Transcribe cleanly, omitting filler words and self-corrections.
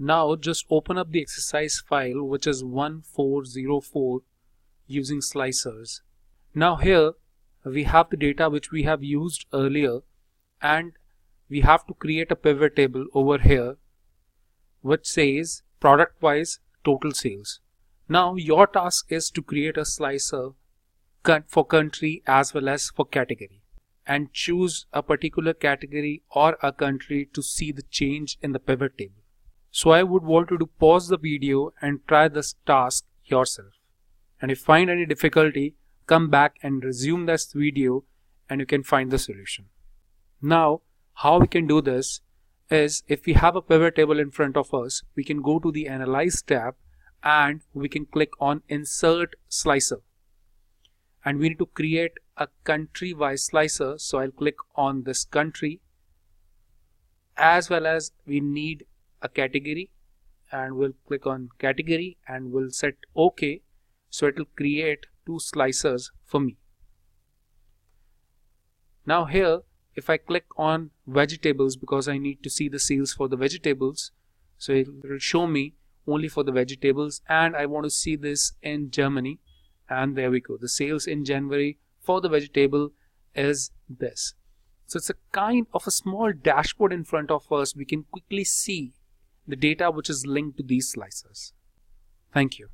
Now just open up the exercise file, which is 1404, using slicers. Now here we have the data which we have used earlier, and we have to create a pivot table over here which says product wise total sales. Now your task is to create a slicer for country as well as for category, and choose a particular category or a country to see the change in the pivot table. So I would want you to pause the video and try this task yourself. And if you find any difficulty, come back and resume this video and you can find the solution. Now, how we can do this is, if we have a pivot table in front of us, we can go to the Analyze tab and we can click on Insert Slicer. And we need to create a country-wise slicer. So I'll click on this country, as well as we need a category, and we'll click on category and we'll set OK. So it will create two slicers for me. Now here, if I click on vegetables, because I need to see the sales for the vegetables, so it will show me only for the vegetables, and I want to see this in Germany, and there we go. The sales in January for the vegetable is this. So it's a kind of a small dashboard in front of us. We can quickly see the data which is linked to these slicers. Thank you.